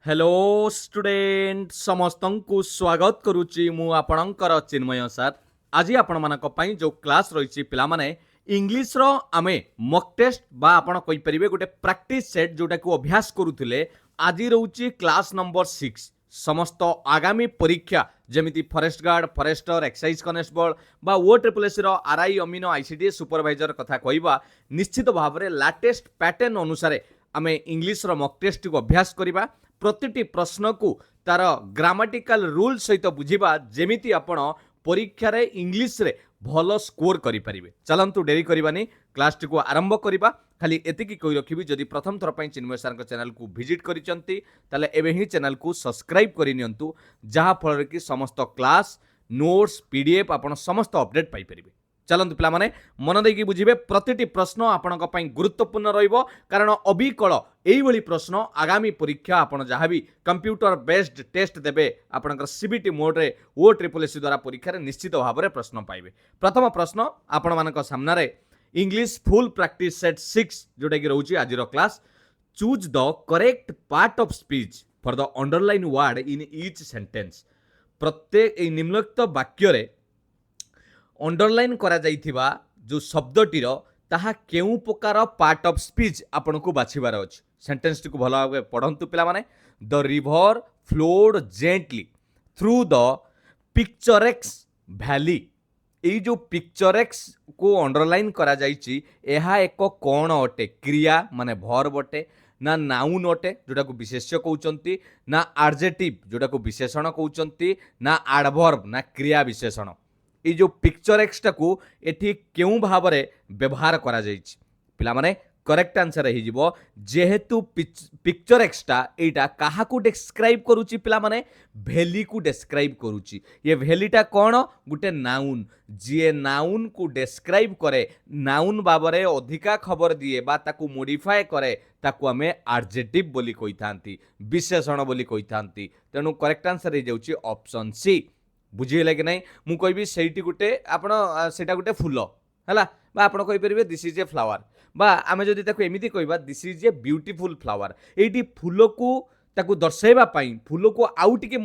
Hello student समस्त को स्वागत करुच्ची मु आपणकर चिन्मय सर। आज आपण मानक पई जो क्लास रही पिला माने इंग्लिश रो आमे मॉक टेस्ट बा आपण कहि परिबे गोटे प्रैक्टिस सेट जोटा को अभ्यास करूथिले। आज रहउची क्लास नंबर 6 समस्त आगामी परीक्षा जेमिति forest guard forester excise constable बा ओ ट्रिपल एस रो आरआई अमीनो आईसीडी सुपरवाइजर कथा कहबा निश्चित भाव में लेटेस्ट पैटर्न अनुसार आमे इंग्लिश रो मॉक टेस्ट को अभ्यास करिबा। प्रतिटी प्रश्न को तार ग्रामाटिकल रूल सहित बुझीबा जेमिति आपण परीक्षा रे इंग्लिश रे भलो स्कोर करि परिबे। चलंतु डेरी करबानी क्लास टी को आरंभ करिबा। खाली एतिकी कहि रखिबी जदि प्रथम थर पई चिन्मय सर को चैनल को विजिट करिसंती ताले एबे ही चैनल को सब्सक्राइब करि नियंतु जहा फल कि समस्त क्लास नोट्स पीडीएफ आपण समस्त अपडेट पाई परिबे। चलंतु पिला माने मन देकी बुझिबे प्रतिटी प्रश्न आपणक पई गुरुत्वपूर्ण रहिबो कारण अबिकल एई भली प्रश्न आगामी परीक्षा आपण जहाँ भी कंप्यूटर बेस्ड टेस्ट देबे आपणकर सीबीटी मोड रे ओ ट्रिपल एस द्वारा परीक्षा रे निश्चित भाव में प्रश्न पाइबे। प्रथम प्रश्न आपण मानक सामना रे इंग्लिश फुल प्रैक्टिस सेट 6 जोटा कि रहउची आज रो class. Choose the correct part of speech for the underline word in each sentence. प्रत्येक ए निम्नलिखित वाक्य रे अंडरलाइन करा जाइथिबा जो शब्दटीर ताहा केउ प्रकार पार्ट ऑफ स्पीच आपन को बाछिबार अछि। सेंटेंस टी को भलो भाबे पढंतु पिला माने। The river flowed gently through the picturesque valley. एई जो पिक्चरेक्स को अंडरलाइन करा जाइछि एहा एक कोन अटे क्रिया माने वर्ब अटे ना नाउन अटे जोटा को विशेष्य कहउचंती ना एडजेक्टिव जोटा को विशेषण कहउचंती ना एडवर्ब ना क्रिया विशेषण। ये जो पिक्चरेक्स को एठी केउ भाव में व्यवहार करा जाइछि पिला माने करेक्ट आंसर ही जीवो जेहेतु पिक्चरेक्सटा एटा काहा को डिस्क्राइब करूची पिला माने वैली को डिस्क्राइब करूची। ये वैलीटा कौन गुटे नाउन जे नाउन को डिस्क्राइब करे नाउन बाबरे अधिका खबर दिए बा ताकू मॉडिफाई करे ताकू हमें एडजेक्टिव बोली कहि थांती विशेषण बोली कहि थांती। तेनु करेक्ट आंसर ही जाउची ऑप्शन सी। बुझीगले कि नहीं मु कहबी सेठी गुटे आपण सेटा गुटे फूल हैला बा आपण कहि परिबे दिस इज ए फ्लावर बा आमे जदि ताको एमिति कहबा this is a beautiful flower. एठी फूल को ताको दर्शाइबा पई फूल को आउ टिके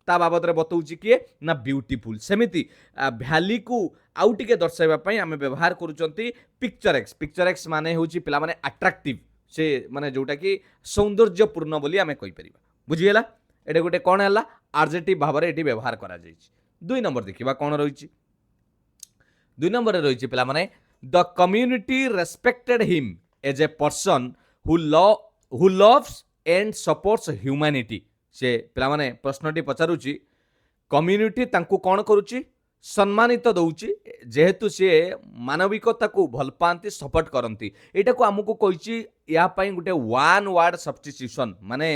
ता बाबद रे बतौची किए ना ब्यूटीफुल। सेमिति वैली को आउ टिके दर्शाइबा पई आमे व्यवहार करूचंती पिक्चरेक्स। पिक्चरेक्स माने होची पिला माने अट्रैक्टिव से माने जोटा कि सौंदर्यपूर्ण बोली आमे कहि परिबा। बुझिगला एटे गोटे कौन है एडजेक्टिव भाव में ये व्यवहार करा जाइछि। 2 नंबर देखिबा कौन रही 2 नंबर रही पिला माने the community respected him as a person who loves and supports humanity. से पिला माने प्रश्नटी पचारुची कम्युनिटी तांकू कौन करुची सम्मानित दउची जेहेतु सी मानविकता को भल पाती सपोर्ट करती। एटा को आमको कहिची या पई गुटे वन वर्ड सब्स्टिट्यूशन माने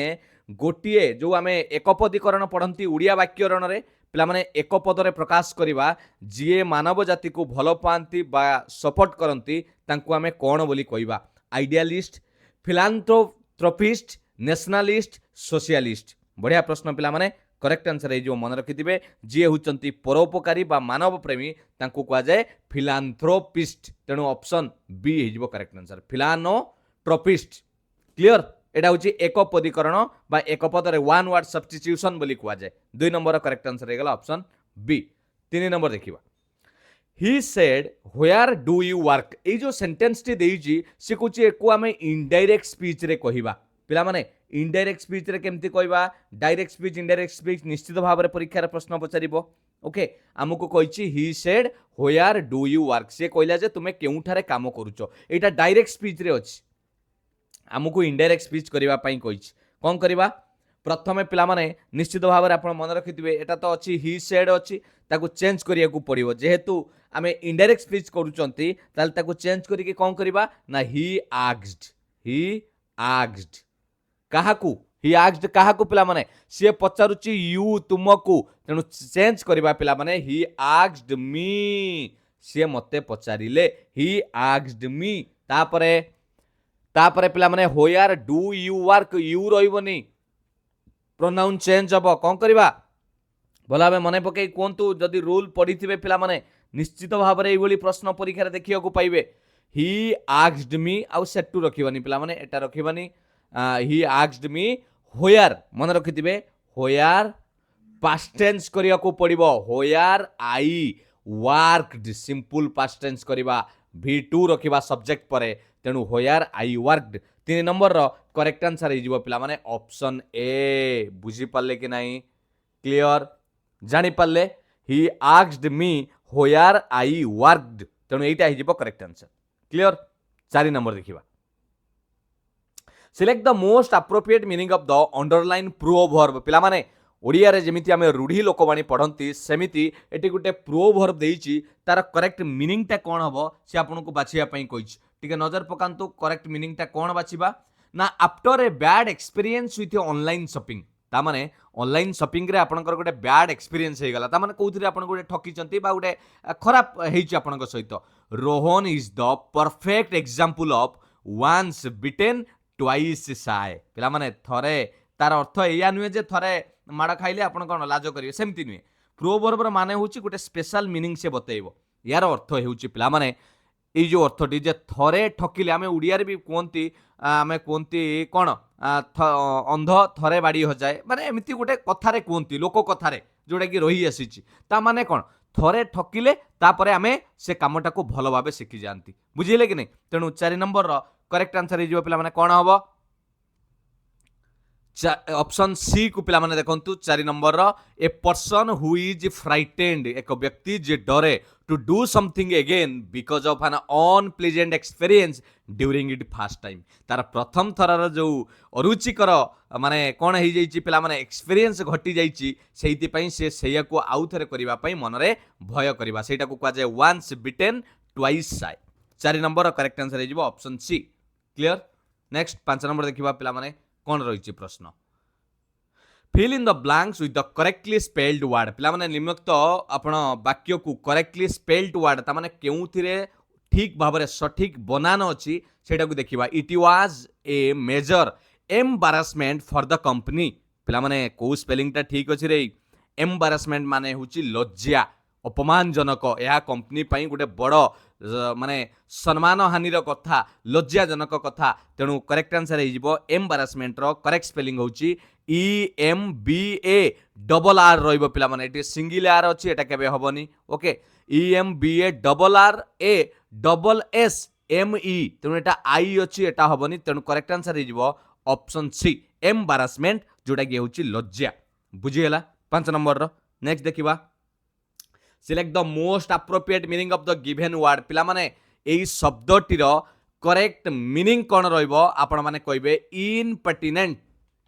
गोटे जो आम एकपदीकरण पढ़ती उड़िया वाक्यरण रे पिला माने एक पदरे प्रकाश करिबा जी मानव जाति को भल पाती बा सपोर्ट करती तांकू आमे कौन बोली कहबा। आइडियालिस्ट फिलांथ्रोपिस्ट नेशनलिस्ट सोशलिस्ट। बढ़िया प्रश्न पिला माने करेक्ट आंसर है जो मन रखिथिबे जी होचंती परोपकारी बा मानव प्रेमी तांकू कहा जाए फिलांथ्रोपिस्ट। तेणु ऑप्शन बी हो करेक्ट आंसर फिलानोट्रोपिस्ट। क्लियर एटा होची एक पदीकरण बा एक पदरे वन वर्ड सब्स्टिट्यूशन बोली कहा जाए। 2 नंबर करेक्ट आंसर हो गला ऑप्शन बी। 3 नंबर देखिबा he said where do you work. ए जो सेंटेंस टी देइची से कुछ एको आमे इनडायरेक्ट स्पीच रे कहिबा पिला माने इनडायरेक्ट स्पीच रे केमती कहबा डायरेक्ट स्पीच इनडायरेक्ट स्पीच निश्चित भाव में परीक्षा रे प्रश्न पचारिबो। ओके आमको कहिची he said where do you work से कहला जे तुमे केउठारे काम करूचो एटा डायरेक्ट स्पीच रे अछि आमको इनडायरेक्ट स्पीच करबा पई कहिची कोन करबा। प्रथमे पिला माने निश्चित भाव में आपण मन रखिथिबे एटा तो अछि ही सेड अछि ताको चेंज करिया को पड़िबो जेहेतु आमे इनडायरेक्ट स्पीच करूचंती ताल ताको चेंज करिके कोन करबा ना ही आस्क्ड काहाकू ही आस्क्ड काहाकू पिला माने से पचारुची यू तुमको तेनु चेंज करबा पिला माने ही आस्क्ड मी से मते पचारिले ही आस्क्ड मी। तापरे पिला माने where do you work you रहिबोनी प्रोनाउन चेंज हबो कोन करबा भला भाबे मने पकई कोंतु जदि रूल पढ़िथिबे पिला माने निश्चित भाव में एइबोली प्रश्न परीक्षा रे देखिया को पाइबे। ही आस्क्ड मी आउ सेट टू रखिबानी पिला माने एटा रखिबानी ही आस्क्ड मी होयार मन रखिथिबे होयार पास्ट टेंस करिया को पड़िबो होयार I worked simple past tense करिबा V2 रखिबा सब्जेक्ट परे तेणु होयार आई वर्कड 3 नंबर रो करेक्ट आंसर हे जिवो पिला माने ऑप्शन ए बुझी पाले कि नाही क्लियर जानि पाले he asked me होयार I worked तेणु एटा हे जिवो करेक्ट आंसर क्लियर 4 नंबर देखिबा select the most appropriate meaning of the underline proverb पिला माने ओडिया रे जेमिति आमे रूढ़ी लोकवाणी पढ़ंती सेमिति एटी गुटे प्रोवर्ब देइची तार करेक्ट मीनिंग ता कोन हबो से आपनको बाछिया पई कहिछ टिके नजर पकांतु करेक्ट मीनिंग ता कोन बाछिबा ना after a bad experience with online shopping ता माने ऑनलाइन शॉपिंग रे आपनकर गोटे बैड एक्सपीरियंस हे गला ता माने कोउथिरे आपन गोटे ठकी चंती बा गोटे खराब हेइची आपनक सहित Rohan is the perfect example of once bitten twice shy पिला माने थरे तार अर्थ एया नुहे जे थरे माड़ खाइले आपन कोन लाज करिवे सेमति नुहे प्रोवर्ब र माने होची गोटे स्पेशल मीनिंग से बतेइबो यार अर्थ हेउची पिला माने ए जो अर्थटी जे थरे ठकिले आमे उड़िया रे भी कोंती आमे कोंती कोन अंध थरे बाड़ी हो जाए माने एमिति गोटे कथारे कोंती लोक कथारे जोडा कि रही आसीची ता माने कोन थरे ठकिले तापरे आमे से कामटा को भलो भाबे सिखि जानती बुझिले कि नै तेणु 4 नंबर रो करेक्ट आंसर हे जिवो पिला माने कोन हबो ऑप्शन सी को पिला माने देखंतु 4 नंबर रो a person who is frightened एक व्यक्ति जे डरे to do something again because of an unpleasant experience during it first time तार प्रथम थरर जो अरुचिकर माने कोन हे जाईची पिला माने एक्सपीरियंस घटी जाईची सेहिति पई से सेया को आउ थरे करिवा पई मनरे भय करिवा सेटा को कहा जाय वंस बिटेन ट्वाइस साय 4 नंबर करेक्ट आंसर हे जिवो ऑप्शन सी क्लियर नेक्स्ट 5 नंबर देखिबा पिला माने कोन रहिछि प्रश्न fill in the blanks with the correctly spelled word पिला माने निम्नोक्त आपण वाक्य को करेक्टली स्पेल्ड वर्ड ता माने केउथिरे ठीक भाबरे सठिक बनान अछि सेटा को देखिबा it was a major embarrassment for the company पिला माने को स्पेलिंग ता ठीक अछि रे एम्बारासमेंट माने होछि लज्जा अपमानजनक यह कंपनी पई गोटे बड़ माने सम्मान हानिर कथा लज्जाजनक कथा तेणु करेक्ट आंसर हो एम्बारासमेंट रो करेक्ट स्पेलिंग होची EMBA डबल आर रहिबो पिला माने एटी सिंगल आर अछि एटा केबे हबनी okay EMBA double R A double S ME तेणु एटा आई अछि एटा हबनी तेणु करेक्ट आंसर हो ऑप्शन सी एम्बारासमेंट जोटा कि होची लज्जा बुझिहेला 5 नंबर रो नेक्स्ट देखिबा select the most appropriate meaning of the given word पिला माने एई शब्दटीर करेक्ट मीनिंग कोन रहइबो आपण माने कहबे इनपर्टिनेंट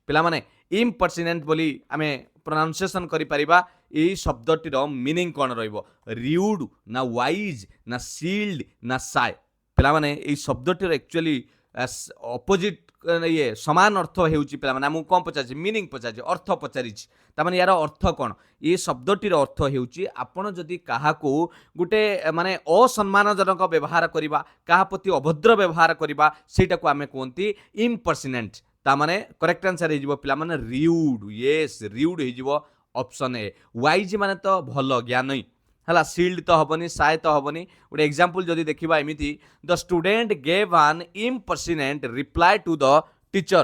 पिला माने इम्पर्टिनेंट बोली आमे प्रोनाउंसिएशन करि परिबा एई शब्दटीर मीनिंग कोन रहइबो र्यूड ना वाइज ना सील्ड ना साय पिला माने एई शब्दटीर एक्चुअली ऑपोजिट ये समान अर्थ हेउची पिला माने हमु कोन पचाछि मीनिंग पचाछि अर्थ पचारिछि ता माने यार अर्थ कोन ये शब्दटीर अर्थ हेउची आपण जदि काहाकू गुटे माने असम्मानजनक व्यवहार करिबा काहा प्रति अभद्र व्यवहार करिबा सेटा को आमे कोंती इम्पर्टिनेंट ता माने करेक्ट आंसर हे जिवो पिला माने र्यूड यस र्यूड हे जिवो ऑप्शन ए वाइज माने तो भलो ज्ञानई हला सील्ड तो हबनी साय तो हबनी गोटे एग्जांपल जदि देखिबा एमिति the student gave an impertinent reply to the teacher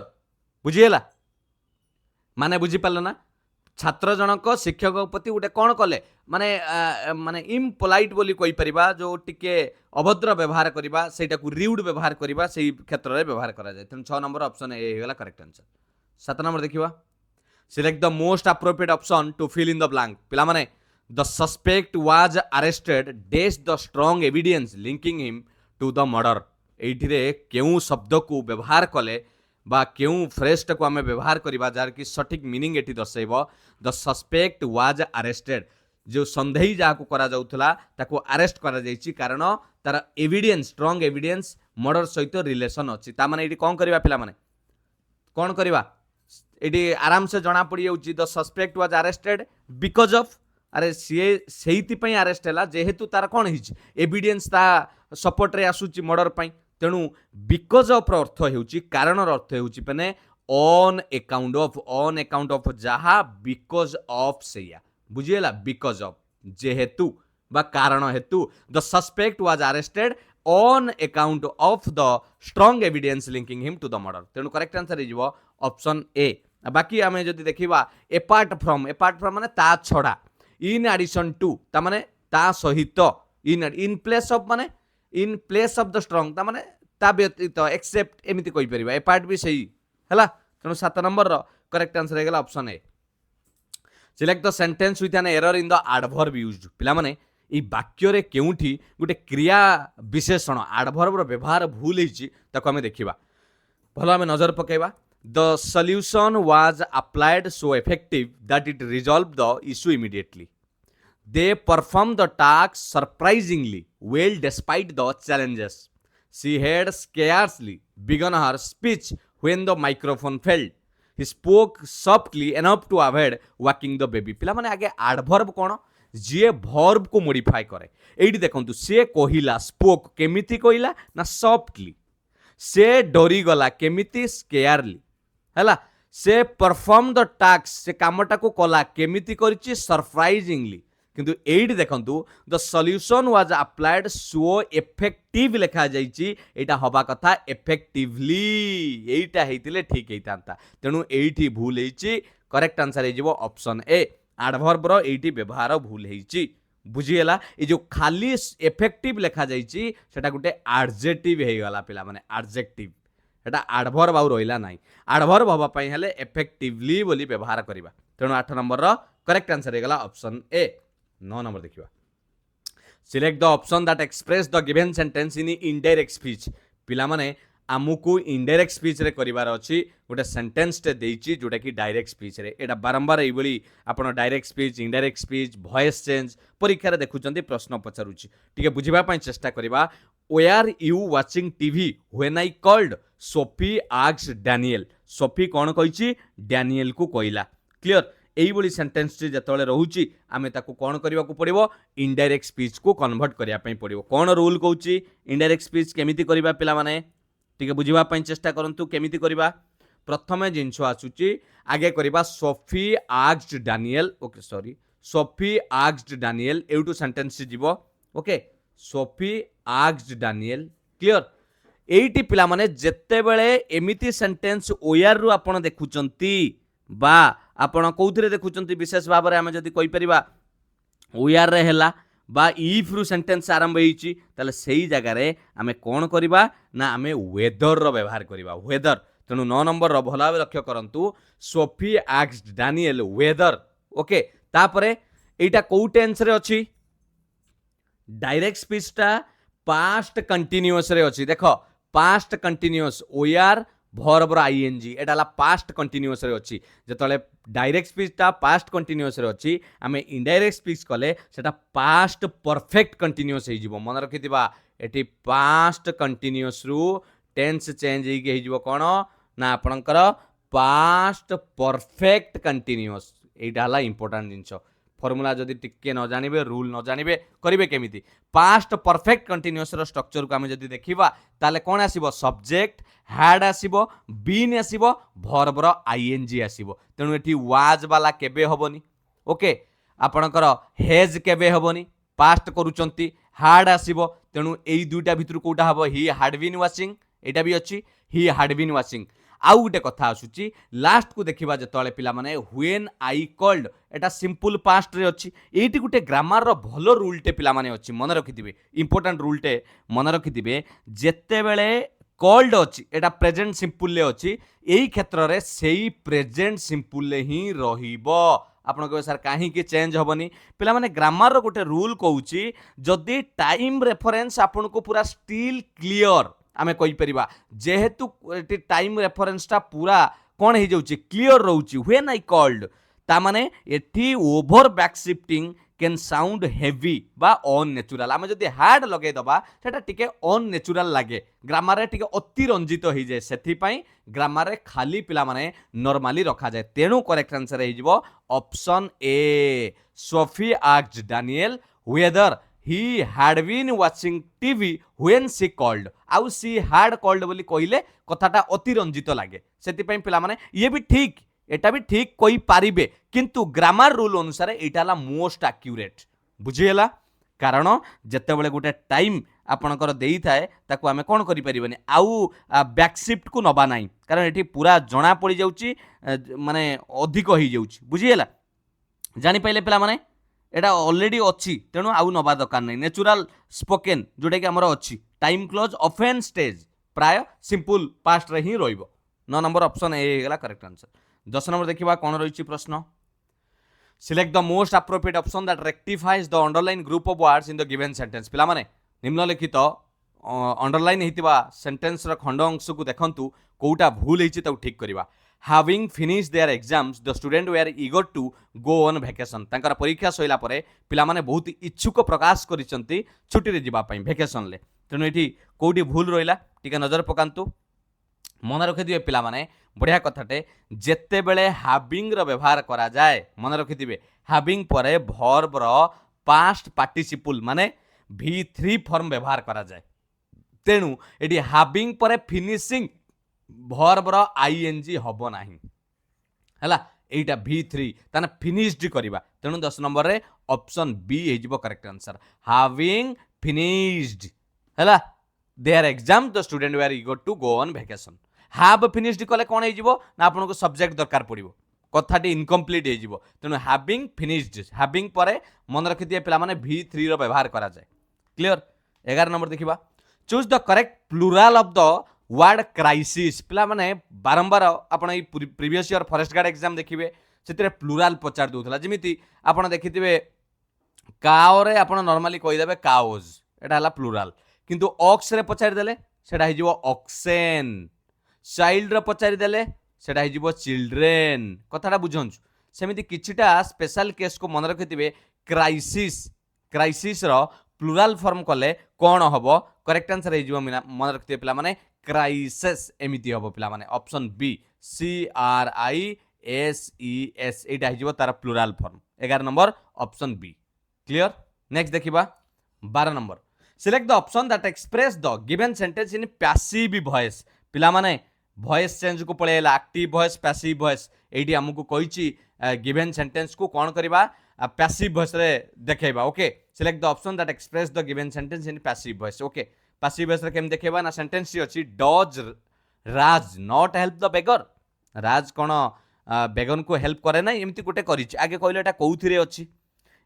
बुझिहेला माने बुझि पारल ना छात्र जनक शिक्षक प्रति गोटे कौन कले माने माने इम्पोलाइट बोली कहि परिबा जो टिके अभद्र व्यवहार करिबा सेटा को र्यूड व्यवहार करिबा सेही क्षेत्र रे व्यवहार करा जाय तेन 6 नंबर ऑप्शन ए हेगला करेक्ट आंसर 7 नंबर देखिबा select the most appropriate option to fill in the blank पिला माने the suspect was arrested dash the strong evidence linking him to the murder एइथिरे केउ शब्द को व्यवहार कले बा केउ फ्रेज को आमे व्यवहार करिबा जार कि सठिक मीनिंग एठी दर्शाइबो द सस्पेक्ट वाज अरेस्टेड जो संदेही जा को करा जाउथला ताको अरेस्ट करा जाइछि कारण तार एविडेंस स्ट्रांग एविडेंस मर्डर सहित रिलेशन अछि ता माने एठी कोन करिबा पिला माने कोन करिबा एठी आराम से जणा पड़ी जाउछि the suspect was arrested because of अरे सी से अरेस्ट है जेहेतु तार कौन है एविडेंस ता सपोर्ट रे आसुची मर्डर पाई तेणु बिकॉज ऑफ अर्थ होउची कारण अर्थ होउची पने ऑन अकाउंट ऑफ जहा बिकॉज ऑफ सेया बुझिएला बिकॉज ऑफ जेहेतु बा कारण हेतु the suspect was arrested on account of the strong evidence linking him to the murder तेणु करेक्ट आंसर हो ऑप्शन ए बाकी आम जदि देखा एपार्ट फ्रम माने ता छड़ा, इन एडिशन टू ता माने ता सहित, इन प्लेस ऑफ माने in place of the strong ता माने ता व्यतीत, एक्सेप्ट एमिति कहि परिबा, एपार्ट भी सही हैला। तेणु 7 नंबर रो करेक्ट आंसर हेगला option A. Select the sentence with an error in the adverb used. पिला माने ई वाक्य रे केउठी गुटे क्रिया विशेषण एडवर्ब रो व्यवहार भूल हिची ताको हमें देखिबा। भलो हमें नजर पकेबा। The solution was applied so effective that it resolve the issue immediately. They performed the task surprisingly well despite the challenges. She had scarcely begun her speech when the microphone failed. He spoke softly enough to avoid waking the baby. पिला माने आगे adverb कोन जे verb को modify करे। एठी देखंतु से कहिला spoke केमिति कहिला ना सॉफ्टली, से डरी गला केमिति स्केयरली हैला, से परफॉर्म द टास्क से कामटा को कला केमिति करिछि सरप्राइजिंगली। किंतु एठी देखंतु the solution was applied so effective लिखा जाइछि, एटा हबा कथा इफेक्टिवली, एटा हेतिले ठीक हेतांता। तेनु एठी भूल हेछि, करेक्ट आंसर हे जिवो ऑप्शन ए। एडवर्ब रो एठी व्यवहार भूल हेछि, बुझिएला। ए जो खाली इफेक्टिव लिखा जाइछि सेटा गुटे एडजेक्टिव हे गला पिला माने, एडजेक्टिव एटा एडवर्ब आउ रहिला नाही। एडवर्ब हबा पई हेले इफेक्टिवली बोली व्यवहार करिबा। तेनु 8 नंबर रो करेक्ट आंसर हे गला ऑप्शन ए। 9 नंबर देखिबा। Select the option that express the given sentence in indirect speech. पिला माने आमुको इनडायरेक्ट स्पीच रे करिवार अछि, गोटे सेंटेंस टे देइछि जोटा कि डायरेक्ट स्पीच रे। एटा बारंबार एई बोली आपण direct speech, indirect speech, voice change परीक्षा रे देखुचंती, प्रश्न पचारुछि। ठीक है, बुझिबा पई चेष्टा करिबा। Were you watching TV when I called? Sophie asked Daniel. Sophie कोन कहिछि? डैनियल को कहिला। क्लियर? एइबोली सेंटेंस टी जतले रहउची आमे ताको कोन करिवा को पड़िबो? इनडायरेक्ट स्पीच को कन्वर्ट करिया पई पड़िबो। कोन रूल कहउची इनडायरेक्ट स्पीच केमिति करिबा पिला माने? ठीक है, बुझिबा पई चेष्टा करंतु केमिति करिबा। प्रथमे जिंस आसुची आगे करिबा Sophie asked Daniel. Okay sorry, Sophie asked Daniel एउटू सेंटेंस जीवो। Okay, Sophie asked Daniel. Clear? एइटी पिला माने जत्ते बेले एमिति सेंटेंस ओयार रु आपण देखुचंती बा आपण कोउथिरे देखुचंती विशेष भाव रे, आमे जदी कहि परिबा ओयार रे हैला बा इफ रु सेंटेंस आरंभ होईची, ताले सेही जगह रे आमे कोन करिबा ना आमे वेदर रो व्यवहार करिबा। वेदर। तेनु 9 नंबर रो भलावे लक्ष्य करंतु। Sophie asked Daniel whether. Okay, तापरे एटा को टेंस रे अछि? डायरेक्ट स्पीच टा पास्ट कंटीन्यूअस रे अछि। देखो पास्ट कंटीन्यूअस ओआर वर्ब रो आईएनजी एटा ला पास्ट कंटीन्यूअस रे अछि। जतले डायरेक्ट स्पीच टा पास्ट कंटीन्यूअस रे अछि, आमे इनडायरेक्ट स्पीच कले सेटा पास्ट परफेक्ट कंटीन्यूअस हे जिवो। मन रखिथिबा एटी पास्ट कंटीन्यूअस रु टेंस चेंज हे जिवो कोन ना आपणकर पास्ट परफेक्ट कंटीन्यूअस। एटा हाला इंपोर्टेंट जिंस। फॉर्मूला जदि टिके न जानिबे, रूल न जानिबे, करिवे केमिति? पास्ट परफेक्ट कंटीन्यूअस रो स्ट्रक्चर को आमे जदि देखिबा ताले कोन आसीबो? सब्जेक्ट हैड आसीबो, बीन आसीबो, वर्ब रो आईएनजी आसीबो। तेनु एठी वाज वाला केबे होबोनी। ओके, आपणकर हेज केबे होबोनी, पास्ट करूचंती। हैड आसीबो, तेनु एई दुईटा भितरु कोटा हबो? ही हैड बीन वाचिंग, एटा भी अछि ही हैड बीन वाचिंग। आउ गोटे कथा आसुची लास्ट को देखिबा जतले पिला माने when I called, Etah simple past रे अछि। एठी गोटे ग्रामर रो भलो रूल टे पिला माने अछि, मन रखिथिबे। इंपोर्टेंट रूल टे मन रखिथिबे। जेते बेले कॉल्ड अछि एटा प्रेजेंट सिंपल ले अछि, एई क्षेत्र रे सेही प्रेजेंट सिंपल ले ही रहिबो। आपण कहबे सर काहे कि चेंज होबनी? पिला माने ग्रामर रो गोटे रूल कहउची, जदी टाइम रेफरेंस आपण को पूरा स्टिल क्लियर आमे कहि परिबा, जेहेतु टाइम रेफरेंस टा पूरा कोन हे जाउची क्लियर रहउची व्हेन आई कॉल्ड, ता माने एठी over back shifting can sound heavy बा अननेचुरल। आमे जदी हैड लगे दबा सेटा टिके अननेचुरल लागे, ग्रामर रे टिके अतिरंजित हो जाए। सेथि पई ग्रामर रे खाली पिला माने नॉर्मली रखा जाए। तेनु करेक्ट आंसर हे जिवो option A. Sophie asked Daniel whether he had been watching TV when she called। आउ she had called बोली कहिले कथाटा अतिरंजित लागे, सेति पई पिला माने ये भी ठीक, एटा भी ठीक कहि पारिबे, किंतु ग्रामर रूल अनुसार एटा ला मोस्ट एक्यूरेट। बुझिएला? कारण जेते बेले गोटे टाइम आपणकर देई थाए ताकू आमे कोन करि परिबनी आउ बैक शिफ्ट को नबा नाही कारण एठी पूरा जणा पड़ी जाउची माने अधिक होई जाउची बुझिएला जानि पाइले पिला माने एटा ऑलरेडी अच्छी तेणु आउ नबा दरकार नहीं नेचुरल स्पोकेन जोटा कि आमर अच्छी टाइम क्लोज ऑफेन स्टेज प्राय सिंपल पास्ट रे ही रहिबो 9 नंबर ऑप्शन ए हेगला करेक्ट आंसर 10 नंबर देखिबा कोन रहिछि प्रश्न select the most appropriate option that rectifies the underline group of words in the given sentence पिला माने निम्नलिखित अंडरलाइन हेतिबा सेंटेंस र खंड अंश को देखंतु कोउटा भूल हेछि ताउ ठीक करिबा having finished their exams the student were eager to go on vacation तांकर परीक्षा सइला परे पिला माने बहुत इच्छुक प्रकाश करिसंती छुट्टी रे जिबा पई वेकेशन ले तेनु एठी कोउटी भूल रहिला टिके नजर पकांतु मन रखि दिबे पिला माने बढ़िया कथाटे जेते बेले having रो व्यवहार करा जाए मन रखि दिबे having परे verb रो past participle माने v3 फॉर्म व्यवहार करा जाए तेनु एठी having परे finishing verb रो ing हबो नाही हला एटा v3 ताने फिनिश्ड करिबा तेनु 10 नंबर रे ऑप्शन बी हे जिवो करेक्ट आंसर having finished हला their exam the student were eager to go on vacation have finished कले कोन हे जिवो ना आपन को सब्जेक्ट दरकार पड़िबो कथाटी इनकम्प्लीट हे जिवो तेनु having finished having परे मन रखि दिए पिला माने v3 रो व्यवहार करा जाय क्लियर 11 नंबर देखिबा choose the correct plural of the word crisis पिला माने बारंबार आपण ई previous year forest guard exam देखिबे सेतिरे प्लुराल पचार दोथला जेमिति आपण देखिथिबे काओ रे आपण नॉर्मली कहि देबे काओज एटा हला प्लुराल किंतु ऑक्स रे पचारि देले सेटा हि जिवो ऑक्सेन चाइल्ड रे पचारि देले सेटा हि जिवो चिल्ड्रेन कथाटा बुझंछु सेमिति किछिटा स्पेशल केस को मन रखिथिबे क्राइसिस रो प्लुराल फॉर्म कले कोन हबो करेक्ट आंसर हि जिवो मन रखिथिबे पिला माने क्राइसिस एमिति हबो पिला माने ऑप्शन बी CRISES एटा हि जिवो तार plural form 11 number option B clear next देखिबा 12 number select the option that express the given sentence in passive voice पिला माने वॉइस चेंज को पळेला एक्टिव वॉइस पैसिव वॉइस एटी हमकु कहिची गिवन सेंटेंस को कोन करबा पैसिव वॉइस रे देखेबा okay select the option that express the given sentence in passive voice okay passive voice रे केम देखेबा ना सेंटेंस सी अछि does Raj not help the beggar Raj कोन बेगन को हेल्प करे ना एमती गोटे करिछि आगे कहले एटा कोउथिरे अछि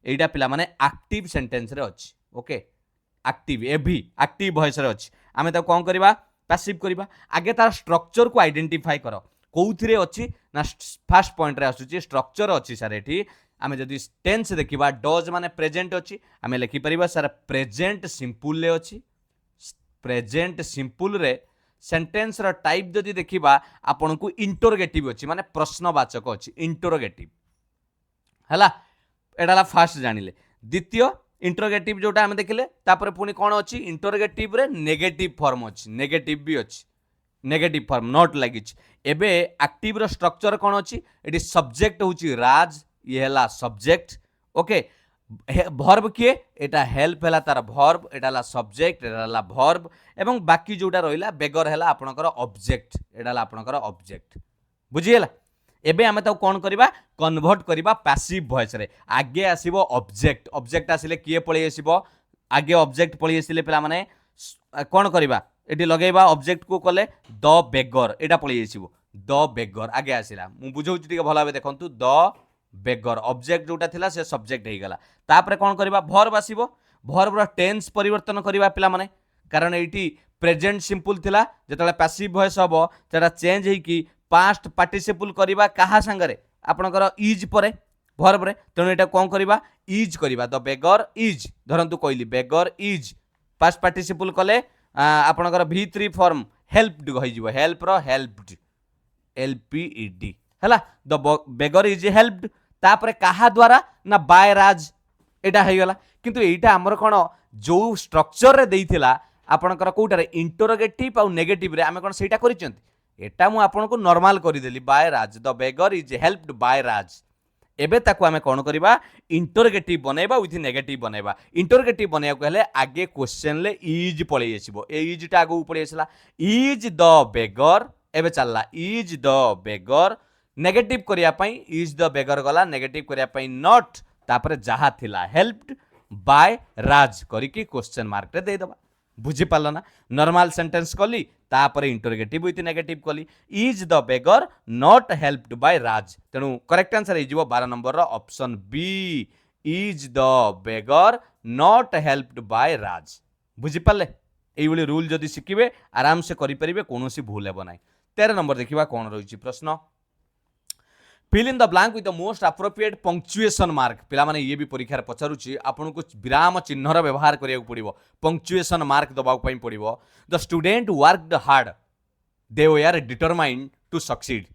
एटा पिला माने एक्टिव सेंटेंस रे अछि ओके एक्टिव एभी एक्टिव वॉइस रे अछि आमे त कोन करबा पैसिव करबा आगे तार स्ट्रक्चर को आइडेंटिफाई करो कोउथिरे अछि ना फर्स्ट पॉइंट रे आसुछि स्ट्रक्चर अछि सर एठी आमे जदि टेंस देखिबा डज माने प्रेजेंट अछि आमे लिखि परिबा सर प्रेजेंट सिंपल ले अछि प्रेजेंट सिंपल रे सेंटेंस रो टाइप जदि देखिबा आपन को इंटरोगेटिव अछि माने प्रश्नवाचक अछि इंटरोगेटिव हला एडाला फास्ट जानिले द्वितीय इंटरोगेटिव जोटा हम देखिले तापर पुनी कोन अछि इंटरोगेटिव रे नेगेटिव फॉर्म अछि नेगेटिव भी अछि नेगेटिव फॉर्म नॉट लागिछ एबे एक्टिव रो स्ट्रक्चर कोन अछि एटी सब्जेक्ट होछि राज ये हला सब्जेक्ट ओके वर्ब किए एटा हेल्प हला तार वर्ब एटाला सब्जेक्ट एटाला वर्ब एवं बाकी जोटा रहिला बेगर हला आपनकर ऑब्जेक्ट एटाला आपनकर ऑब्जेक्ट बुझिएला एबे आमे त कोन करबा कन्वर्ट करबा पैसिव वॉइस रे आगे आसीबो ऑब्जेक्ट ऑब्जेक्ट आसिले किए पळी आसीबो आगे ऑब्जेक्ट पळी आसिले पिला माने कोन करबा एटी लगेबा ऑब्जेक्ट को कले द बेगर एटा पळी आसीबो द बेगर आगे आसिला मु बुझौछि टिके भला बे देखंतु द बेगर ऑब्जेक्ट जोटा थिला से सब्जेक्ट हे गला तापरे कोन करबा वर्ब आसीबो वर्ब रो टेंस परिवर्तन करबा पिला माने कारण एटी प्रेजेंट सिंपल थिला जेतले पैसिव वॉइस हबो तेरा चेंज हे कि पास्ट पार्टिसिपल करबा कहा संगरे आपनकर इज परे वर्ब रे तेनु एटा कोन करबा इज करबा द बेगर इज धरंतु कहली बेगर इज पास्ट पार्टिसिपल कले आपनकर v3 फॉर्म हेल्प्ड होई जिवो हेल्प रो हेल्प्ड LPED हला द बेगर इज हेल्प्ड तापरे कहा द्वारा ना बाय राज एटा हे गला किंतु एटा हमर कोन जो स्ट्रक्चर रे देइथिला आपनकर कोउटारे इंटरोगेटिव आ नेगेटिव रे आमे कोन सेटा करिचंती एटा मु आपनको नॉर्मल करि देली by Raj the beggar is helped by Raj एबे ताकू आमे कोन करिबा इंटरोगेटिव बनेबा विथ नेगेटिव बनेबा इंटरोगेटिव बनेया कहले आगे क्वेश्चन ले इज पळै आसीबो ए इज टा आगु पळै आसला इज द बेगर एबे चलला इज द बेगर नेगेटिव करिया पई इज द बेगर गला नेगेटिव करिया पई नॉट तापरे जहा थिला हेल्प्ड बाय राज करिकी क्वेश्चन मार्क रे दे दबा बुझीपार ना नॉर्मल सेंटेंस कली तापर इंटरोगेटिव विथ नेगेटिव कली is the beggar not helped by Raj तेणु करेक्ट आंसर हो 12 number option B is the beggar not helped by Raj बुझीपारे ये रूल जदि शिखिबे आराम से करें कौन भूल हेब ना 13 नंबर देखा कौन रही प्रश्न fill in the blank with the most appropriate punctuation mark पिला माने ये भी परीक्षा पचारुची आपन को विराम चिन्हर व्यवहार करिया पड़िबो पंक्चुएशन मार्क दबाउ पई पड़िबो the student worked hard they were determined to succeed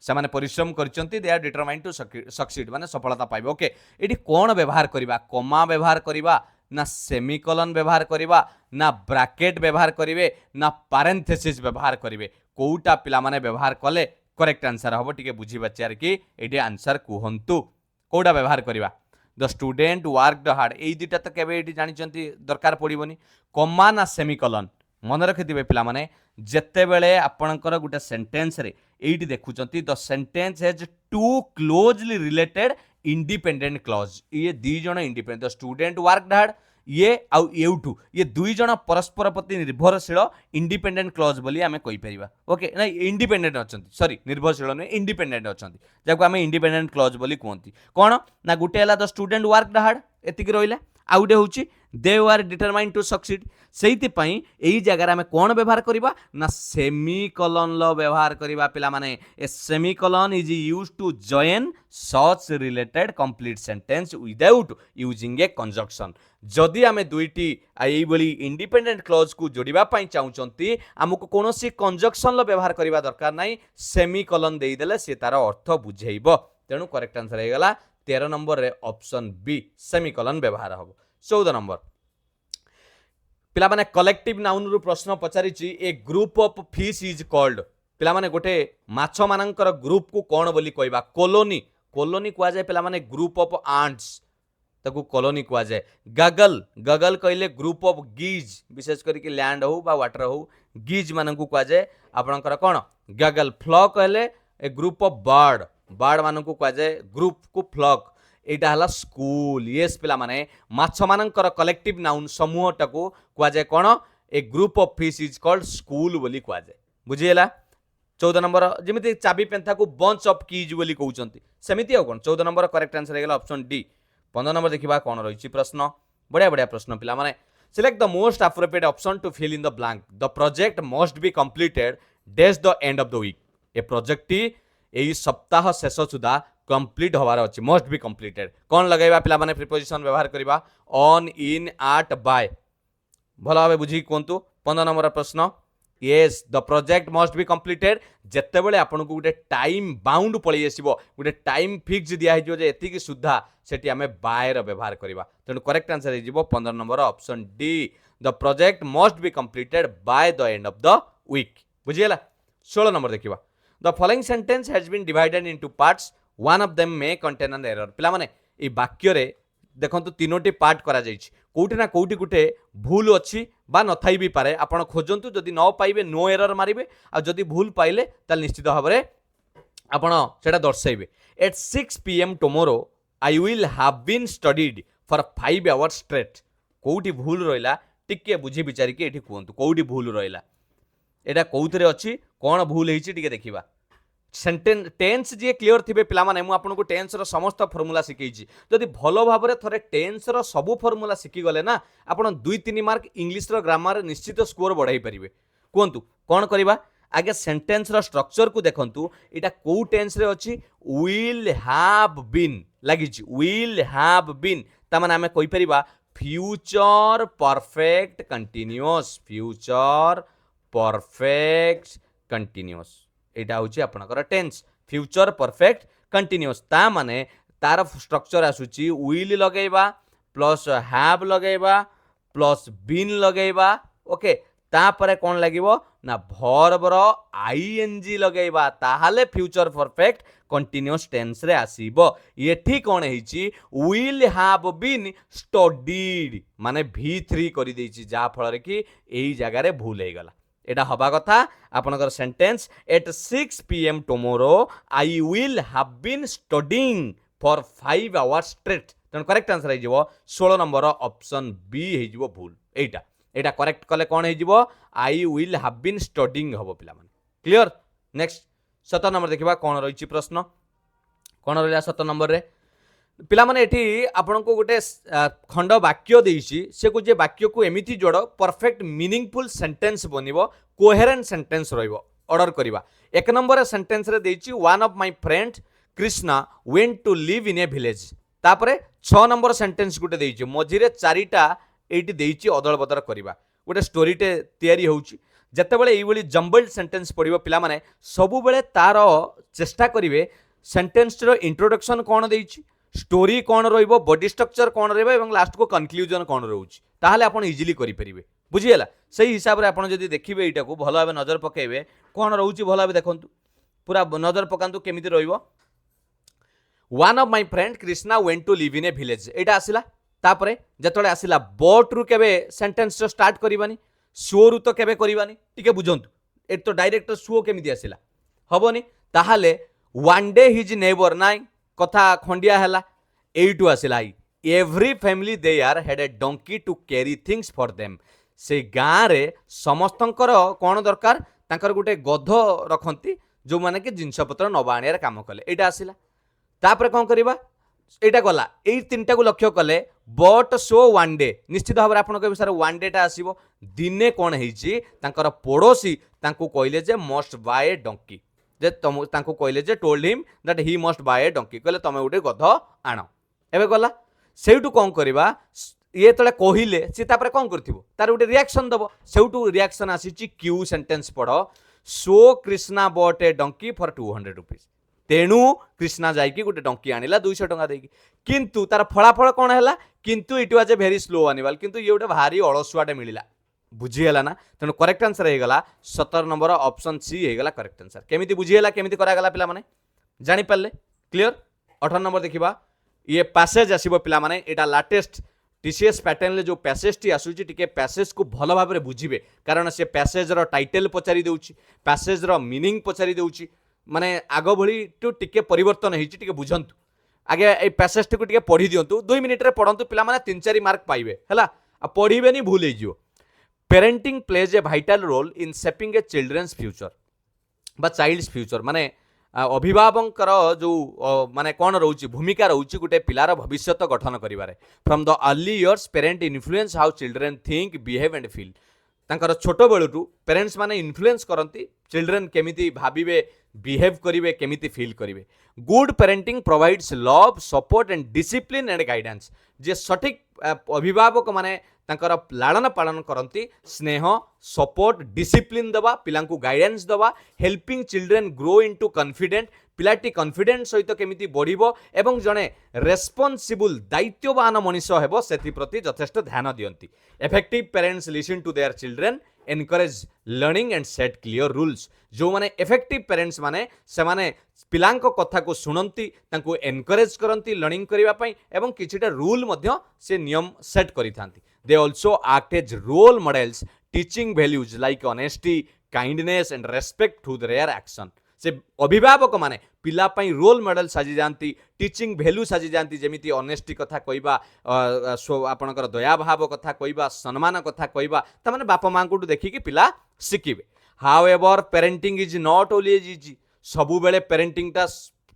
से माने परिश्रम करचंती they are determined to succeed माने सफलता पाइबो ओके एठी कोन व्यवहार करिबा कमा व्यवहार करिबा ना सेमिकोलन व्यवहार करिबा ना ब्रैकेट व्यवहार करिवे ना पारेंथेसिस व्यवहार करिवे कोउटा पिला माने व्यवहार कले करेक्ट आंसर हम टे बुझी बचार कि ये आंसर कहतु कौटा व्यवहार करवा द स्टूडेंट वर्कड हार्ड यही दुटा तो केवे जानते दरकार पड़ोनी कमा ना सेमिकोलन मन रखिथे पे जिते बड़े आपणकर गोटे सेंटेंस रे एटी देखुंत the sentence has two closely related independent clause ये दी जन independent the student worked hard ये आउ एउठू ये दुई जन परस्पर प्रति निर्भरशील इंडिपेंडेंट क्लॉज बोली आमे कहि परिबा ओके ना इंडिपेंडेंट अछंती सॉरी निर्भरशील नै इंडिपेंडेंट अछंती जाको आमे इंडिपेंडेंट क्लॉज बोली कहंती कोन ना गुटे हला द स्टूडेंट वर्कड हार्ड एतिक रहिला आ गुटे होची दे वर डिटरमाइंड टू सक्सीड सेइति पई एई जगह आमे कोन व्यवहार करिबा ना सेमिकोलन लो व्यवहार करिबा पिला माने a semicolon is used to join such related complete sentence without using a conjunction जदि आमे दुईटी एई बोली इंडिपेंडेंट क्लॉज को जोड़िबा पई चाहुचंती हमकु कोनोसी कंजक्शन लो व्यवहार करिबा दरकार नै सेमिकोलन देई देले से तार अर्थ बुझेइबो तेणु करेक्ट आंसर हे गला 13 नंबर रे ऑप्शन बी सेमिकोलन व्यवहार हबो 14 नंबर पिला माने कलेक्टिव नाउन रु प्रश्न पचारिछि a group of fish is called पिला माने गोटे माछ मानकर ग्रुप को कोन बोली कहबा कॉलोनी कॉलोनी कुआ जाय पिला माने ग्रुप ऑफ आंट्स ताकू कॉलोनी कुआ जाय गगल गगल कहले ग्रुप ऑफ गीज विशेष करके लैंड हो बा वाटर हो गीज मानकू कुआ जाय आपनकर कोन गगल फ्लॉक कहले ए ग्रुप ऑफ बर्ड बर्ड मानकू कुआ जाय ग्रुप को फ्लॉक एटा हला स्कूल यस पिला माने माछ मानकर कलेक्टिव नाउन समूह टाकू कुआ जाय कोन a group of fish is called school बोली कुआ जाय बुझिएला 14 नंबर जेमिति चाबी पेंथा को बंच ऑफ कीज बोली कहउचंती सेमिति आ कोन 14 नंबर करेक्ट आंसर हेगला ऑप्शन डी 15 नंबर देखिबा कोन रहिछि प्रश्न बढ़िया बढ़िया प्रश्न पिला माने select the most appropriate option to fill in the blank the project must be completed dash the end of the week ए प्रोजेक्ट टी एई सप्ताह शेष सुधा कंप्लीट होवार अछि मस्ट बी कंप्लीटेड कोन लगाइबा पिला माने प्रीपोजिशन व्यवहार करिबा ऑन इन एट बाय भलो भाबे बुझी कोंतु 15 नंबर प्रश्न yes the project must be completed जेते बेले आपन को गुटे टाइम बाउंड पळी आसीबो गुटे टाइम फिक्स दिया हिजो जे एतिकी सुद्धा सेठी हमें बाय रो व्यवहार करिबा तेनु करेक्ट आंसर हिजो 15 number option D the project must be completed by the end of the week बुझियला 16 नंबर देखिबा the following sentence has been divided into parts one of them may contain an error पिला माने ए वाक्य रे देखंतु तीनोटी part करा जाइछि कोउठी ना कोउठी गुटे भूल अछि बा न थाई भी पारे आपण खोजंतु जदि न पाइबे नो एरर मारिबे आ जदि भूल पाइले ताल निश्चित भाबरे आपण सेटा दर्शाइबे at 6 pm tomorrow I will have been studied for 5 hours straight कोउठी भूल रहिला टिके बुझी विचारि के एठी कोंतु कोउठी भूल रहिला एटा कोउथरे अछि कोन भूल हेछि टिके देखिबा सेंटेंस टेंस जी क्लियर थे पे मुझे आपको टेंस रो समस्त फर्मूला शिखी जदि भल भाव में थे टेंस रो सबू फर्मूला शिखीगले ना आप 2-3 मार्क इंग्लिश रो ग्रामर निश्चित स्कोर बढ़ाई पारे कहतु कौन करवा आगे सेंटेंस रो स्ट्रक्चर को देखंतु इटा को टेंस रे अछि विल हैव बीन लगी विल हैव बीन तामाने आमे कहि परिबा future perfect continuous future perfect continuous एटा होची आपनकर टेंस फ्यूचर परफेक्ट कंटीन्यूअस ता माने तार स्ट्रक्चर आसुची विल लगेबा प्लस हैव लगेबा प्लस बीन लगेबा ओके तापरे कोन लागिवो ना वर्ब रो आईएनजी लगेबा ताहाले फ्यूचर परफेक्ट कंटीन्यूअस टेंस रे आसीबो एठी कोन हेची विल हैव बीन स्टडीड माने v3 करि देछि जा फल रे कि एई जगह रे भूल हे गला एटा हबा कथा आपनकर sentence at 6 pm tomorrow I will have been studying for 5 hours straight तेन करेक्ट आंसर हे जिवो 16 नंबर ऑप्शन बी हे जिवो भूल एटा एटा करेक्ट कले कौन हो I will have been studying हम पिला क्लियर नेक्स्ट 17 नंबर देखा कौन रही प्रश्न कौन रहा 17 नंबर रे पिला माने एठी आपन को गोटे खंड वाक्य देइछि से को जे वाक्य को एमिति जोड़ परफेक्ट मीनिंगफुल सेंटेंस बनिबो कोहेरेंट सेंटेंस रहिबो ऑर्डर करिबा एक नंबर सेंटेंस रे देइछि one of my friend Krishna went to live in a village तापरे 6 नंबर सेंटेंस गुटे देइछि मझिरे चारिटा एठी देइछि अदल बदल करिबा गोटे स्टोरी टे तयारी होउछि जेतेबेले एई भली जंबल्ड सेंटेंस पढिबो पिला माने सबु बेले तार चेष्टा करिवे सेंटेंस रो इंट्रोडक्शन कोन देइछि स्टोरी कौन रहिबो बॉडी स्ट्रक्चर कौन रहिबो एवं लास्ट को कंक्लूजन कौन रहउछि ताहाले आपण इजीली करि परिबे बुझियला सही हिसाब रे आपण जदी देखिबे एटा को भलो भाबे नजर पकेबे कौन रहउछि भलो भाबे देखंतु पूरा नजर पकांतु केमिति रहिबो one of my friend Krishna went to live in a village एटा आसिला तापरे जतले आसिला बोट रु केबे सेंटेंस स्टार्ट करिबानी शो रु तो केबे करिबानी टिके बुझंतु ए तो डायरेक्ट शो केमिति आसिला हबोनी ताहाले वन डे हिज नेबर नाइ कथा खंडिया हैला एइटु आसिला every family they are had a donkey to carry things for them से गाँ रे समस्तंकर कौन दरकार तांकर गुटे गध रखंती जो माने कि जिनस पत्र नबा आनियार काम कले एटा आसिला तापरे कौन करिबा एटा गला एई तीनटा को लक्ष्य कले बट शो वन डे निश्चित भाव आपण कहबे सर वन डे टा आसीबो दिने कौन हेछि तांकर पड़ोसी तांको कहले जे मस्ट बाय ए डंकी जे तुम तांको कहले जे told him that he must buy a donkey कहले तमे उठे गध आण एबे गला सेउटू कौन करबा ये तले कहिले सी तापर कौन करथिबो तार उठे रिएक्शन दबो सेउटू रिएक्शन आसीची क्यू सेंटेंस पढो so Krishna bought a donkey for 200 rupees तेणु कृष्णा जाइकी गोटे डंकी आनिला 200 टंका देकी किंतु तार फलाफल कौन हैला किंतु it was a very slow animal किंतु ये गोटे भारी अलसुआटे मिलिला बुझीगला ना तेणु करेक्ट आंसर होगा 17 नंबर ऑप्शन सी होगा करेक्ट आंसर केमिति बुझीगला केमिति करागला पिला माने जानि पारले क्लियर 18 नंबर देखिबा ये पैसेज आसीबो पिला माने एटा लेटेस्ट टीसीएस पैटर्न ले जो पैसेज टी आसुची टिके पैसेज को भलो भाबरे बुझिबे कारण से पैसेज रो टाइटल पचारि देउची पैसेज रो मीनिंग पचारि देउची माने आगो भली टू टिके परिवर्तन हेची टिके बुझंतु आगे ए पैसेज टी को टिके पढी दियंतु 2 मिनिट रे पढंतु पिला माने 3-4 मार्क पाइबे हला आ पढिबेनी भूल हेजियो parenting plays a vital role in shaping a children's future बा चाइल्ड्स फ्यूचर माने अभिभावकर जो माने कौन रोची भूमिका रोची गोटे पिलार भविष्य गठन करिवारे from the early years parent influence how children think behave and feel तांकर छोट बेलू पेरेंट्स माने इन्फ्लुएंस करती चिल्ड्रेन केमिति भाबिबे बिहेव करिवे केमिति फील करिवे good parenting provides love support and discipline and guidance जे सठिक अभिभावक माने तांकर लालन पालन करती स्नेह सपोर्ट डिसिप्लिन दबा पिलांकु गाइडेंस दबा helping children grow into confident पिलाटी कॉन्फिडेंस सहित केमिति बढ़िबो एवं जने रेस्पॉन्सिबल दायित्ववान मनीष हेबो सेति प्रति यथेष्ट ध्यान दियंती effective parents listen to their children encourage learning and set clear rules जो माने इफेक्टिव पेरेंट्स माने से माने पिलांको कथा को सुनंती तांको एनकरेज करंती लर्निंग करिवा पई एवं किछिटा रूल मध्य से नियम सेट करिथांती they also act as role models teaching values like honesty kindness and respect through their action से अभिभावक माने पिला पई रोल मॉडल साजी जानती टीचिंग वैल्यू साजी जानती जेमिति ऑनेस्टी कथा कहबा आपनकर दया भाव कथा कहबा सम्मान कथा कहबा त माने बापा मां को देखि कि पिला सिकिबे however parenting is not always easy सबु बेले पेरेंटिंग ता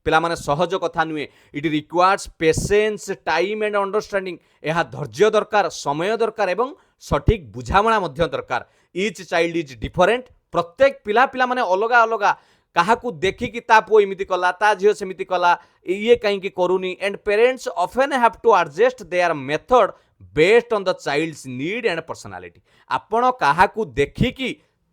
पिला माने सहज कथा नुए it requires patience time and understanding यह धैर्य दरकार समय दरकार एवं सठिक बुझामणा मध्य दरकार ईच चाइल्ड इज डिफरेंट प्रत्येक पिला पिला माने अलगा अलगा काहाकू देखिकी ता पुओ एमिति कला ता झियो सेमिति कला ये कहीं करूनी and parents often have to adjust their method based on the child's need and personality आपण काहाकू देखिकी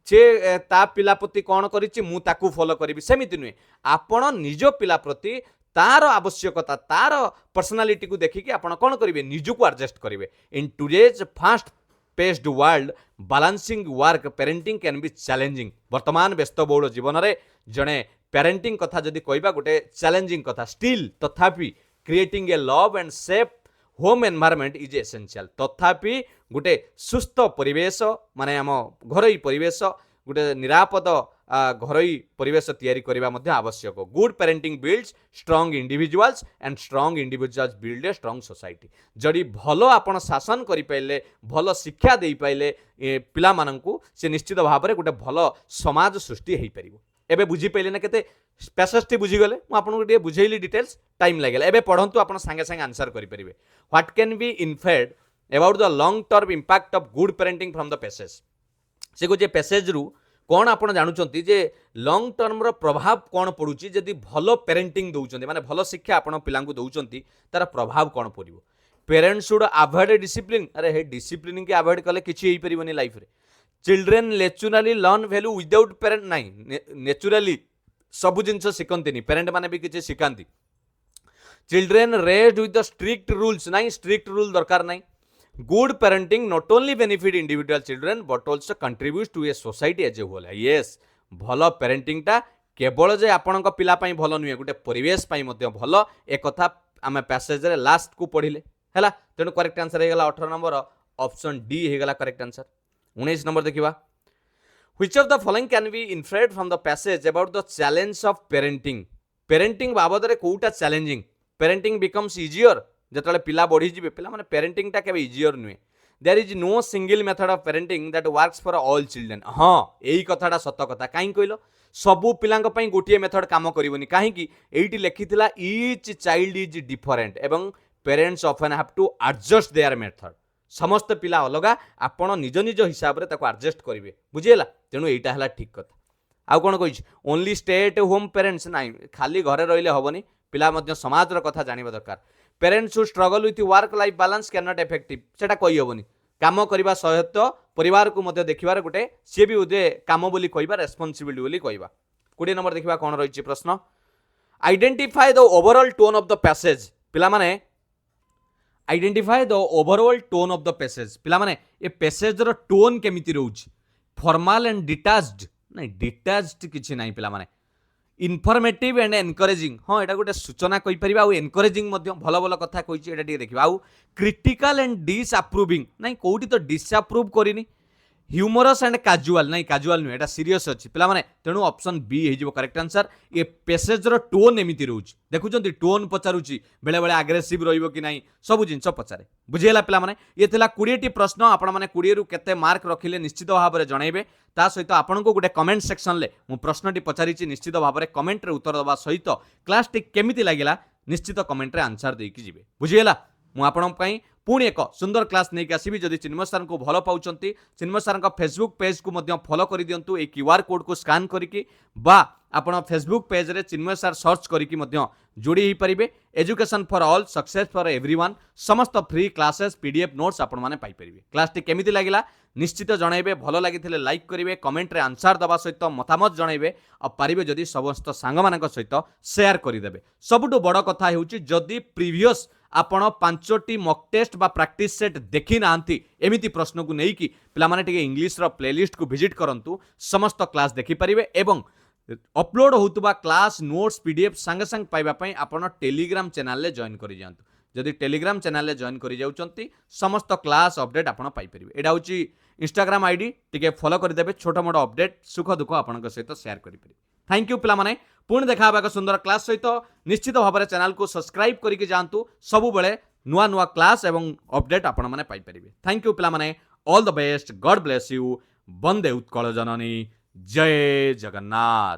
जे ता पिला प्रति कौन करिछि मु ताकू फॉलो करिवि सेमिति नुहे आपण निज पिला प्रति तार आवश्यकता तार पर्सनालिटी को देखिकी आपण कौन करिवे निजको एडजस्ट करिवे in today's fast paced world balancing work parenting can be challenging वर्तमान व्यस्तबहुल जीवन में जड़े पेरेंटिंग कथा जदि कहबा गोटे चैलेंजिंग कथा स्टिल तथापि creating a love and safe home environment is essential तथापि गोटे सुस्थ परिवेश माने आम घरोई परिवेश गोटे निरापद ଘରୋଇ ପରିବେଶ ତିଆରି କରିବା ମଧ୍ୟ ଆବଶ୍ୟକ। Good parenting builds strong individuals and strong individuals build a strong society. ଯଦି ଭଲ ଆପଣ ଶାସନ କରିପାରିଲେ, ଭଲ ଶିକ୍ଷା ଦେଇପାରିଲେ ପିଲାମାନଙ୍କୁ, ସେ ନିଶ୍ଚିତ ଭାବରେ ଗୋଟେ ଭଲ ସମାଜ ସୃଷ୍ଟି ହେଇପାରିବ। ଏବେ ବୁଝିପାରିଲେ ନା କେତେ ପ୍ୟାସେଜଟି ବୁଝିଗଲେ? ମୁଁ ଆପଣଙ୍କୁ ଟିକେ ବୁଝେଇଲି ଡିଟେଲ୍ସ, ଟାଇମ୍ ଲାଗିଲା। ଏବେ ପଢ଼ନ୍ତୁ, ଆପଣ ସାଙ୍ଗେ ସାଙ୍ଗେ ଆନ୍ସର କରିପାରିବେ। What can be inferred about the long term impact of good parenting from the passage. से कहे पैसेज रु कौन आप जानते जे लॉन्ग टर्म रो प्रभाव कौन पड़ुची जदि भलो पेरेंटिंग दौरान माने भलो शिक्षा आपण पिलांकु दौरान तार प्रभाव कौन पड़ो। Parents should avoid discipline. अरे हे डिसिप्लिन की अवॉइड कले किछि हेई परिबनी लाइफ रे। Children naturally learn value without parent नहीं, नेचुरली सब जिनस शिखंती, पेरेंट माने भी किछि शिखांती। Children raised with the strict rules, नहीं स्ट्रिक्ट रूल दरकार नहीं। Good parenting not only benefit individual children but also contribute to a society as a whole. Yes, भल पेरेंटिंग टा केवल जे आपणक पिला पई भल नुहे, गोटे परिवेश पई मध्ये भल। ए कथा आमे पैसेज रे लास्ट को पढ़िले हैला। तेणु करेक्ट आंसर हे गला 18 नंबर, ऑप्शन डी हे गला करेक्ट आंसर। 19 नंबर देखिबा, which of the following can be inferred from the passage about the challenge of parenting. Parenting बाबद रे कोउटा चैलेंजिंग। पेरेंटिंग बिकम्स इजियर जिते पिला बढ़ी जी पिला माने पेरेंटिंग टा केबे इजियर नुहे। There is no single method of parenting that works for all children. हाँ, यही कथाटा सत कथा। कहीं कहल सबू पिलांक पई गोटिए मेथड काम करिवनी, काहेकि एइटी लिखिथिला ईच चाइल्ड इज डिफरेंट एवं parents often have to adjust their method. समस्त पिला अलगा, आपण निज निज हिसाब रे ताको एडजस्ट करिवे, बुझियला। तेणु एइटा हला ठीक कथा। आउ कोन कहिछि only stay at home parents, नाही खाली घरे रहिले हबनी, पिला मध्ये समाज रो कथा जानिबा दरकार। Parents who struggle with work life balance can not effective, सेटा कहि हेबनी। काम करबा सहित परिवार को मध्ये देखिबार गोटे सी भी उदे काम बोली कहबा, रेस्पोंसिबिलिटी बोली कहबा। 20 नंबर देखिबा कोन रहिछि प्रश्न। Identify the overall tone of the passage. पिला माने identify the overall tone of the passage. पिला माने ए पैसेज रो टोन केमिति रहउछि, फॉर्मल एंड डिटैच्ड, नहीं डिटैच्ड किछि नाही पिला माने। इनफॉर्मेटिव एंड एनकरेजिंग, हाँ एटा गोटे सूचना कहि परिबा, आ एनकरेजिंग मध्ये भल भल कथा कहिछि, एटा टिके देखिबा। आ क्रिटिकल एंड डिसअप्रूविंग, नहीं कोउटी तो डिसअप्रूव करिनी। ह्यूमरस एंड कैजुअल, नहीं कैजुअल नुहे, एटा सीरियस अछि पिला माने। तेणु ऑप्शन बी हे जिवो करेक्ट आंसर। ए पैसेज रो टोन एमिति रहउछि, देखुचंती टोन पचारुछि, बेले बेले एग्रेसिव रहिबो कि नाही, सब जिंस पचारे, बुझियला पिला माने। ये थिला 20 टी प्रश्न। आपण माने 20 रु केते मार्क रखिले निश्चित भाव में जनइबे। ता सहित आपनको गोटे कमेंट सेक्शन ले मु प्रश्नटी पचारिछि, निश्चित भाव में कमेंट रे उत्तर दबा सहित क्लास टी केमिति लागिला निश्चित कमेंट रे आंसर देकी जिवे, बुझियला। मु आपण पई पुणी एक सुंदर क्लास नहीं आसबि। जदि चिन्मय सर को भल पाउचंती, चिन्मय सर फेसबुक पेज को मध्य फॉलो कर दियंतु, ए क्यूआर कोड को स्कैन करिकि, बा आपण फेसबुक पेज रे चिन्मय सर सर्च करिकि मध्य जोड़ी ही परिबे। Education for all, success for everyone, समस्त फ्री क्लासेस पीडीएफ नोट्स आपण माने पाई परिबे। क्लास टी केमिति लागिला निश्चित जनइबे, भल लागिथिले लाइक करिवे, कमेंट रे आंसर दबा सहित मतामत जनइबे, आ पारिबे जदि समस्त सांग मानक सहित शेयर करिदेबे। सबुटु बड़ कथा हेउची जदि प्रीवियस आपण 5टी मॉक टेस्ट बा प्रैक्टिस सेट देखि नांती, एमिति प्रश्न को नहीं कि पिला माने टिके इंग्लिश रो प्लेलिस्ट को विजिट करंतु, समस्त क्लास देखि परिबे। एवं अपलोड होतबा क्लास नोट्स पीडीएफ संगे संग पाइबा पई आपण टेलीग्राम चैनल ले जॉइन करि जांतु। जदि टेलीग्राम चैनल ले जॉइन करि जाउचंती, समस्त क्लास अपडेट आपण पाई परिबे। एडा होची इंस्टाग्राम आईडी, टिके फॉलो करि देबे, छोटो मोटो अपडेट सुख दुख आपण सहित शेयर करि परिबे। थैंक यू पिला माने। पुणी देखा एक सुंदर क्लास सहित निश्चित भाव में चैनल को सब्सक्राइब करके जातु, सबु बेले नुआ नुआ क्लास एवं अपडेट आपण माने पाई परिबे। थैंक यू पिला माने, all the best, God bless you, वंदे उत्कल जननी, जय जगन्नाथ।